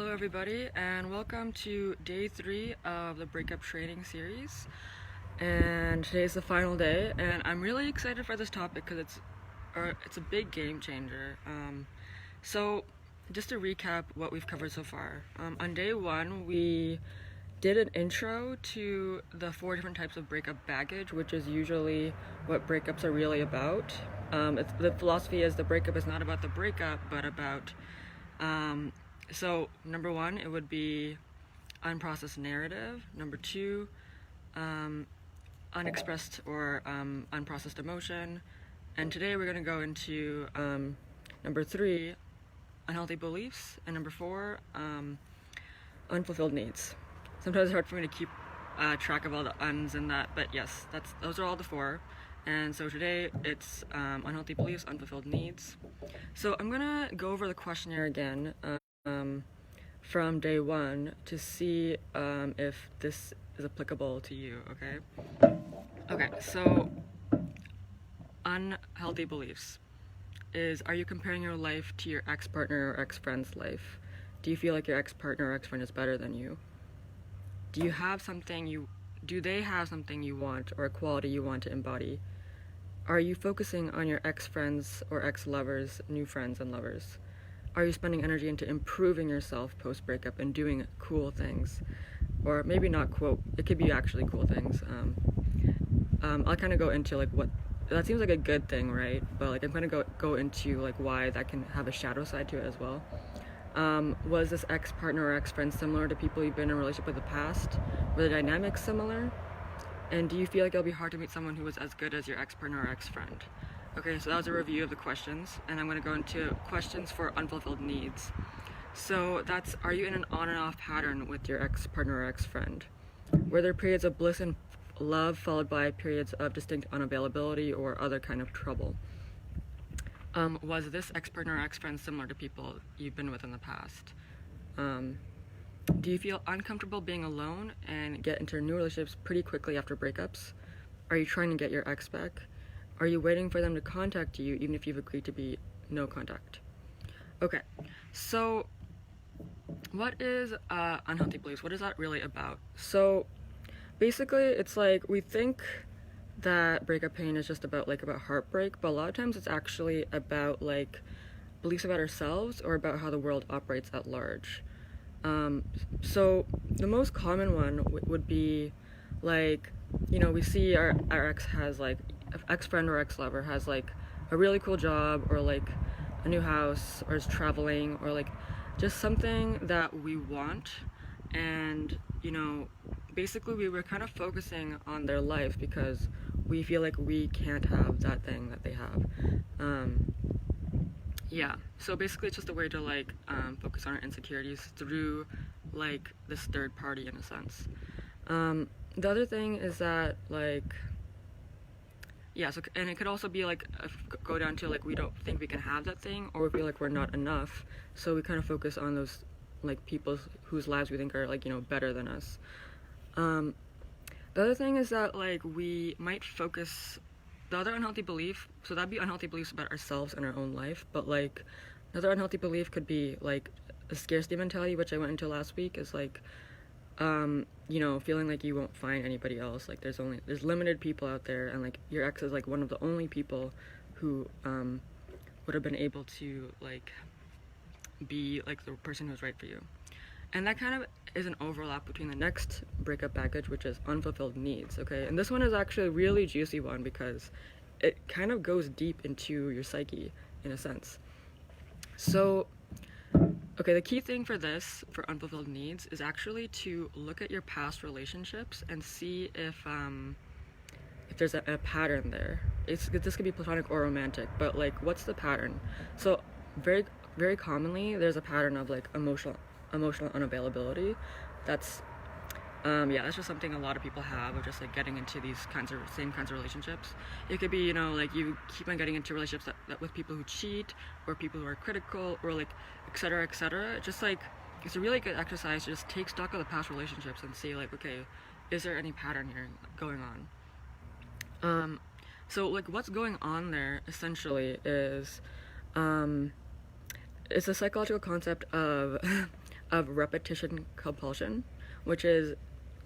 Hello everybody, and welcome to day 3 of the Breakup Training series. And today's the final day, and I'm really excited for this topic because it's a big game changer. So just to recap what we've covered so far. On day 1, we did an intro to the 4 different types of breakup baggage, which is usually what breakups are really about. The philosophy is the breakup is not about the breakup, but about so number 1, it would be unprocessed narrative. Number 2, unexpressed or unprocessed emotion. And today we're going to go into number 3, unhealthy beliefs. And number 4, unfulfilled needs. Sometimes it's hard for me to keep track of all the uns in that, but yes, those are all the 4. And so today it's unhealthy beliefs, unfulfilled needs. So I'm going to go over the questionnaire again from day 1 to see if this is applicable to you, okay? Okay, so unhealthy beliefs is, are you comparing your life to your ex-partner or ex-friend's life? Do you feel like your ex-partner or ex-friend is better than you? Do they have something you want or a quality you want to embody? Are you focusing on your ex-friends or ex-lovers, new friends and lovers? Are you spending energy into improving yourself post-breakup and doing cool things? Or maybe not cool, it could be actually cool things. I'll kind of go into like what, that seems like a good thing, right? But like I'm going to go into like why that can have a shadow side to it as well. Was this ex-partner or ex-friend similar to people you've been in a relationship with in the past? Were the dynamics similar? And do you feel like it'll be hard to meet someone who was as good as your ex-partner or ex-friend? Okay, so that was a review of the questions, and I'm going to go into questions for unfulfilled needs. So that's, are you in an on and off pattern with your ex-partner or ex-friend? Were there periods of bliss and love followed by periods of distinct unavailability or other kind of trouble? Was this ex-partner or ex-friend similar to people you've been with in the past? Do you feel uncomfortable being alone and get into new relationships pretty quickly after breakups? Are you trying to get your ex back? Are you waiting for them to contact you even if you've agreed to be no contact? Okay, so what is unhealthy beliefs? What is that really about? So basically it's like we think that breakup pain is just about heartbreak, but a lot of times it's actually about like beliefs about ourselves or about how the world operates at large. So the most common one would be like, we see our ex has like, ex-friend or ex-lover has like a really cool job or like a new house or is traveling or like just something that we want, and basically we were kind of focusing on their life because we feel like we can't have that thing that they have. Yeah, so basically it's just a way to like focus on our insecurities through like this third party in a sense. The other thing is that like, yeah, so, and it could also be like go down to like we don't think we can have that thing, or we feel like we're not enough, so we kind of focus on those like people whose lives we think are like better than us. The other thing is that like we might focus, the other unhealthy belief, so that'd be unhealthy beliefs about ourselves and our own life, but like another unhealthy belief could be like a scarcity mentality, which I went into last week, is like feeling like you won't find anybody else, like there's limited people out there, and like your ex is like one of the only people who would have been able to like be like the person who's right for you. And that kind of is an overlap between the next breakup baggage, which is unfulfilled needs, okay? And this one is actually a really juicy one because it kind of goes deep into your psyche in a sense. So, okay, the key thing for unfulfilled needs is actually to look at your past relationships and see if there's a pattern there. This could be platonic or romantic, but like, what's the pattern? So very, very commonly, there's a pattern of like emotional unavailability. That's that's just something a lot of people have, of just like getting into these same kinds of relationships. It could be like you keep on getting into relationships that with people who cheat or people who are critical or like etc. Just like it's a really good exercise to just take stock of the past relationships and see like, okay, is there any pattern here going on? So like what's going on there essentially is it's a psychological concept of of repetition compulsion, which is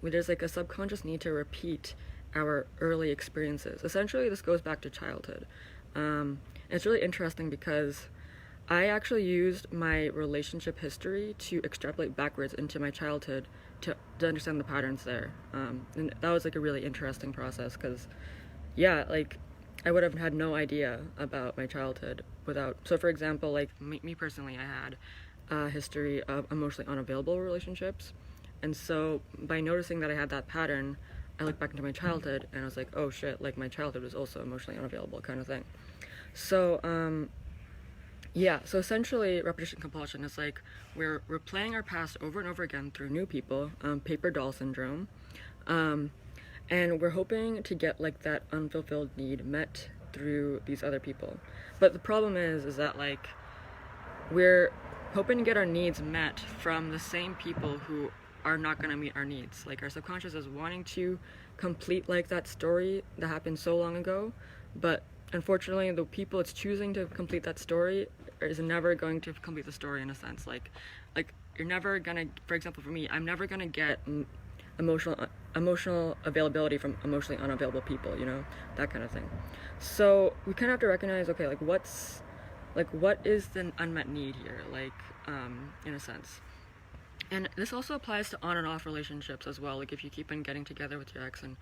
there's like a subconscious need to repeat our early experiences. Essentially, this goes back to childhood. It's really interesting because I actually used my relationship history to extrapolate backwards into my childhood to understand the patterns there. And that was like a really interesting process because, yeah, like I would have had no idea about my childhood without. So, for example, like me personally, I had a history of emotionally unavailable relationships. And so by noticing that I had that pattern, I looked back into my childhood and I was like, oh shit, like my childhood was also emotionally unavailable kind of thing. So, yeah, so essentially repetition compulsion is like we're replaying our past over and over again through new people, paper doll syndrome. And we're hoping to get like that unfulfilled need met through these other people. But the problem is that like we're hoping to get our needs met from the same people who are not going to meet our needs. Like our subconscious is wanting to complete like that story that happened so long ago, but unfortunately the people it's choosing to complete that story is never going to complete the story in a sense. Like you're never gonna, for example for me, I'm never gonna get emotional availability from emotionally unavailable people, you know, that kind of thing. So we kind of have to recognize, okay, like what is the unmet need here, like in a sense. And this also applies to on and off relationships as well. Like if you keep on getting together with your ex and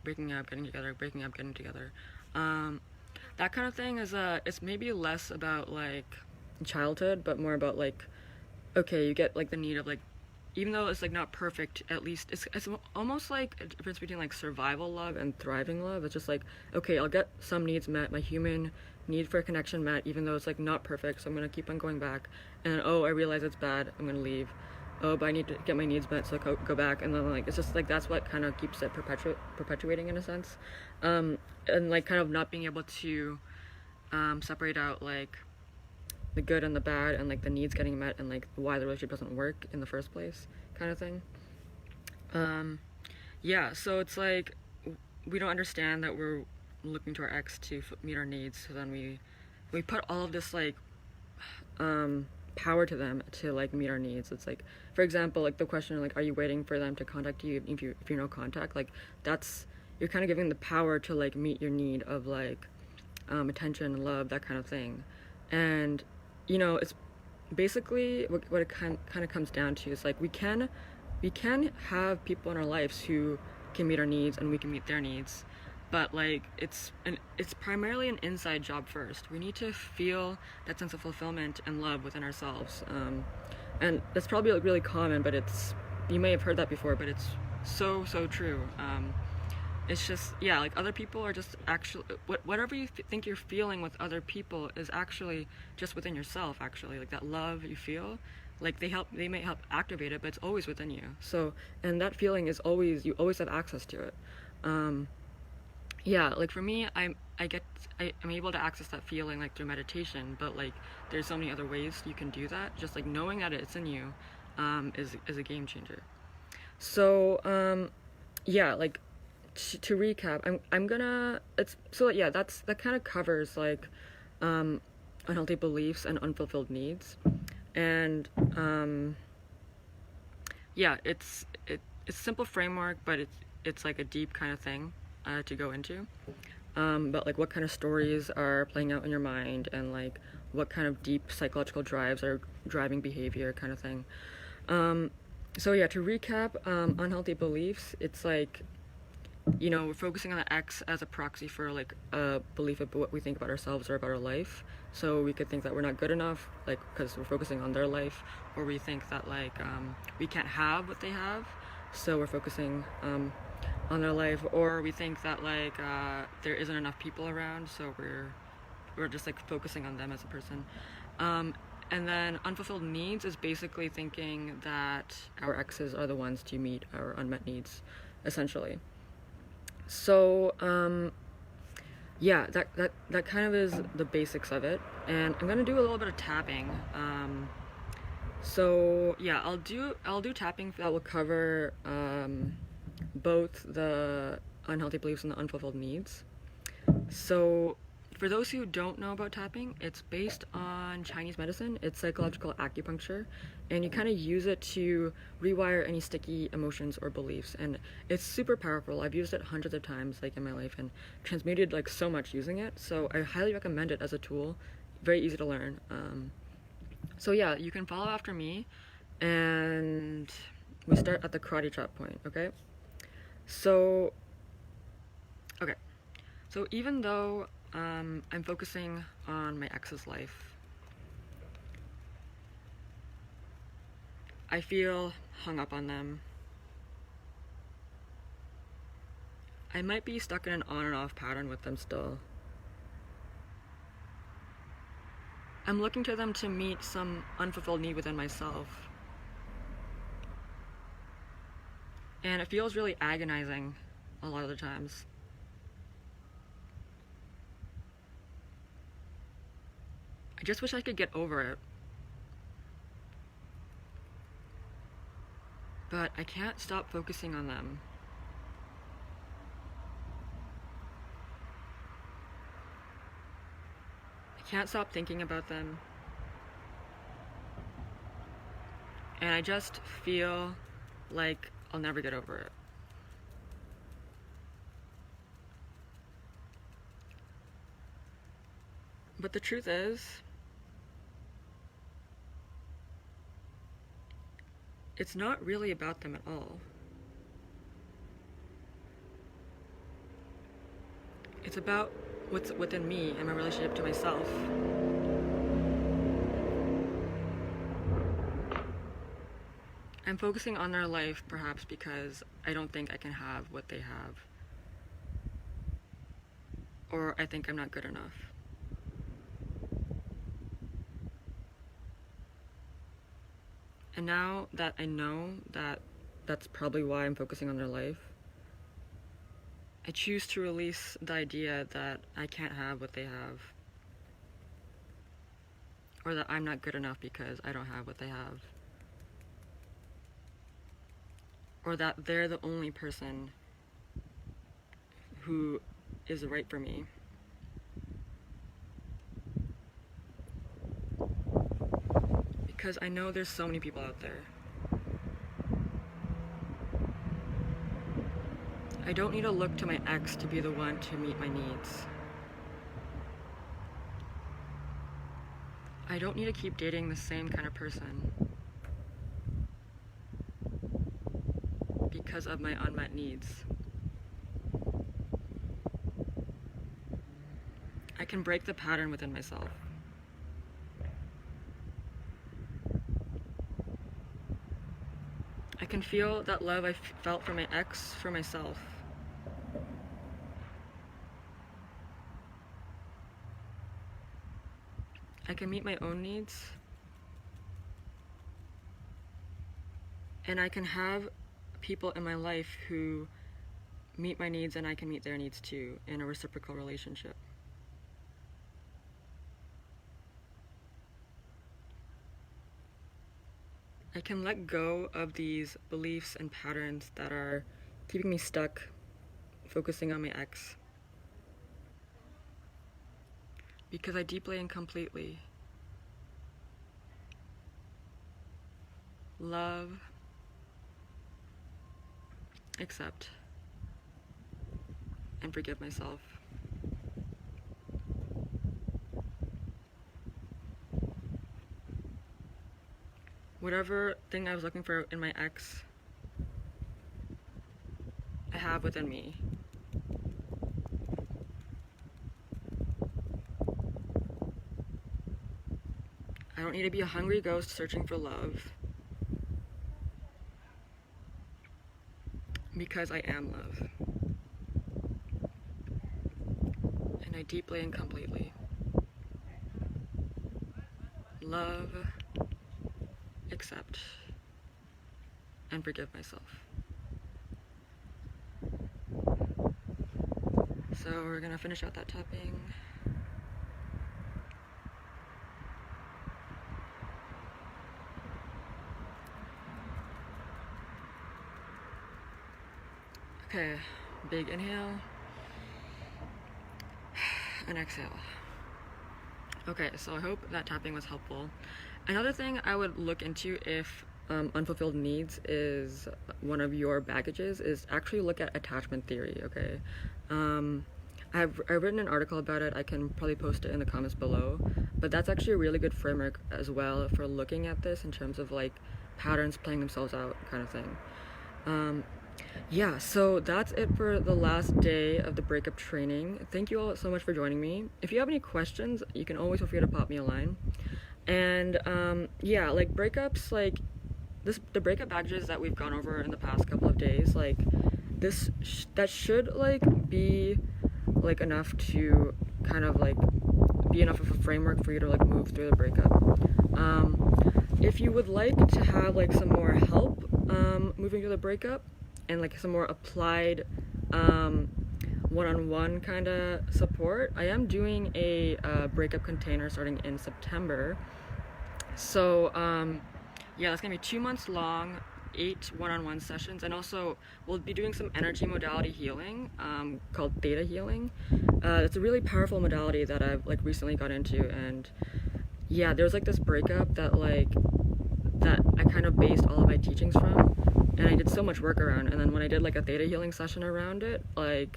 breaking up, getting together, breaking up, getting together, that kind of thing is it's maybe less about like childhood, but more about like, okay, you get like the need of like, even though it's like not perfect, at least it's almost like a difference between like survival love and thriving love. It's just like, okay, I'll get some needs met, my human need for a connection met, even though it's like not perfect, so I'm gonna keep on going back. And then, oh, I realize it's bad, I'm gonna leave. Oh, but I need to get my needs met, so I go back. And then like it's just like that's what kind of keeps it perpetuating in a sense, and like kind of not being able to separate out like the good and the bad and like the needs getting met and like why the relationship doesn't work in the first place kind of thing. Yeah, so it's like we don't understand that we're looking to our ex to meet our needs, so then we put all of this like power to them to like meet our needs. It's like, for example, like the question like, are you waiting for them to contact you if you're no contact? Like that's, you're kind of giving the power to like meet your need of like attention, love, that kind of thing. And you know, it's basically what it kind of comes down to is like we can have people in our lives who can meet our needs and we can meet their needs, but like it's primarily an inside job first. We need to feel that sense of fulfillment and love within ourselves, and that's probably like really common, but it's, you may have heard that before, but it's so true. It's just, yeah, like other people are just actually, whatever you think you're feeling with other people is actually just within yourself, actually. Like that love you feel, like they may help activate it, but it's always within you. So, and that feeling is always, you always have access to it. Yeah, like for me, I'm able to access that feeling like through meditation, but like there's so many other ways you can do that. Just like knowing that it's in you is a game changer. So, yeah, like to recap, I'm gonna, it's, so yeah, that kind of covers like unhealthy beliefs and unfulfilled needs. And yeah, it's a simple framework, but it's like a deep kind of thing to go into. But like what kind of stories are playing out in your mind, and like what kind of deep psychological drives are driving behavior kind of thing. So yeah, to recap, unhealthy beliefs, it's like, you know, we're focusing on the X as a proxy for like a belief of what we think about ourselves or about our life. So we could think that we're not good enough, like because we're focusing on their life, or we think that like we can't have what they have, so we're focusing on their life, or we think that like there isn't enough people around, so we're just like focusing on them as a person. And then unfulfilled needs is basically thinking that our exes are the ones to meet our unmet needs, essentially. So, yeah, that kind of is the basics of it. And I'm gonna do a little bit of tapping. So yeah, I'll do tapping that will cover both the unhealthy beliefs and the unfulfilled needs. So For those who don't know about tapping, it's based on Chinese medicine. It's psychological acupuncture, and you kind of use it to rewire any sticky emotions or beliefs. And it's super powerful. I've used it hundreds of times, like in my life, and transmuted like so much using it. So I highly recommend it as a tool. Very easy to learn. So yeah, you can follow after me, and we start at the karate chop point. Okay. So even though I'm focusing on my ex's life, I feel hung up on them. I might be stuck in an on and off pattern with them still. I'm looking to them to meet some unfulfilled need within myself. And it feels really agonizing a lot of the times. I just wish I could get over it. But I can't stop focusing on them. I can't stop thinking about them. And I just feel like I'll never get over it. But the truth is, it's not really about them at all. It's about what's within me and my relationship to myself. I'm focusing on their life perhaps because I don't think I can have what they have. Or I think I'm not good enough. And now that I know that that's probably why I'm focusing on their life, I choose to release the idea that I can't have what they have. Or that I'm not good enough because I don't have what they have. Or that they're the only person who is right for me. Because I know there's so many people out there. I don't need to look to my ex to be the one to meet my needs. I don't need to keep dating the same kind of person because of my unmet needs. I can break the pattern within myself. I can feel that love I felt for my ex for myself. I can meet my own needs. And I can have people in my life who meet my needs and I can meet their needs too in a reciprocal relationship. I can let go of these beliefs and patterns that are keeping me stuck, focusing on my ex. Because I deeply and completely love, accept, and forgive myself. Whatever thing I was looking for in my ex, I have within me. I don't need to be a hungry ghost searching for love, because I am love. And I deeply and completely love, accept, and forgive myself. So we're gonna finish out that tapping. Okay, big inhale. and exhale. Okay, so I hope that tapping was helpful. Another thing I would look into if unfulfilled needs is one of your baggages is actually look at attachment theory, okay? I've written an article about it. I can probably post it in the comments below, but that's actually a really good framework as well for looking at this in terms of like patterns playing themselves out kind of thing. Yeah, so that's it for the last day of the breakup training. Thank you all so much for joining me. If you have any questions, you can always feel free to pop me a line. And yeah, like breakups, like the breakup baggages that we've gone over in the past couple of days, like that should like be like enough to kind of like be enough of a framework for you to like move through the breakup. If you would like to have like some more help moving through the breakup and like some more applied one-on-one kind of support, I am doing a breakup container starting in September. So yeah, that's gonna be 2 months long, 8 one-on-one sessions, and also we'll be doing some energy modality healing called theta healing. It's a really powerful modality that I've like recently got into, and yeah, there's like this breakup that I kind of based all of my teachings from, and I did so much work around, and then when I did like a theta healing session around it, it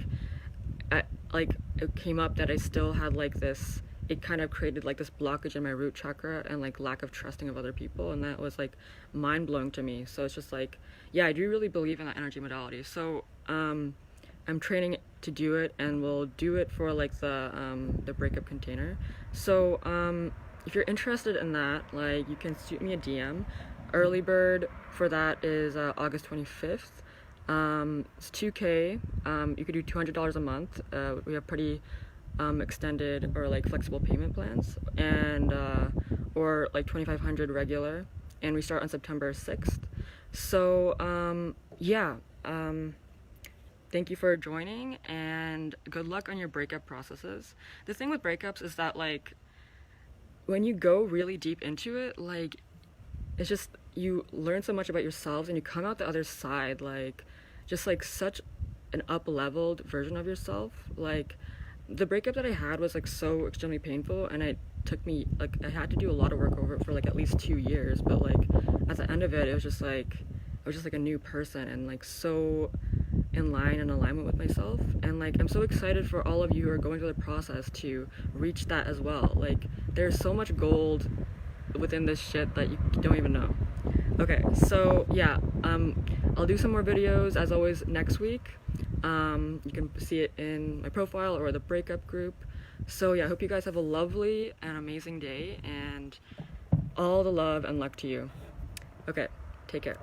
came up that I still had like this, it kind of created like this blockage in my root chakra and like lack of trusting of other people, and that was like mind-blowing to me. So it's just like, yeah, I do really believe in that energy modality. So I'm training to do it, and we'll do it for like the breakup container. So if you're interested in that, like you can shoot me a DM. Early bird for that is August 25th. It's $2K. You could do $200 a month. We have pretty extended or like flexible payment plans, and or like $2,500 regular, and we start on September 6th. So yeah, thank you for joining, and good luck on your breakup processes. The thing with breakups is that like when you go really deep into it, like it's just you learn so much about yourselves, and you come out the other side like just like such an up-leveled version of yourself. Like the breakup that I had was like so extremely painful, and I had to do a lot of work over it for like at least 2 years, but like at the end of it, it was just like a new person, and like so in line and alignment with myself. And like I'm so excited for all of you who are going through the process to reach that as well. Like there's so much gold within this shit that you don't even know. Okay, so yeah, I'll do some more videos as always next week. You can see it in my profile or the breakup group. So yeah, I hope you guys have a lovely and amazing day, and all the love and luck to you. Okay, take care.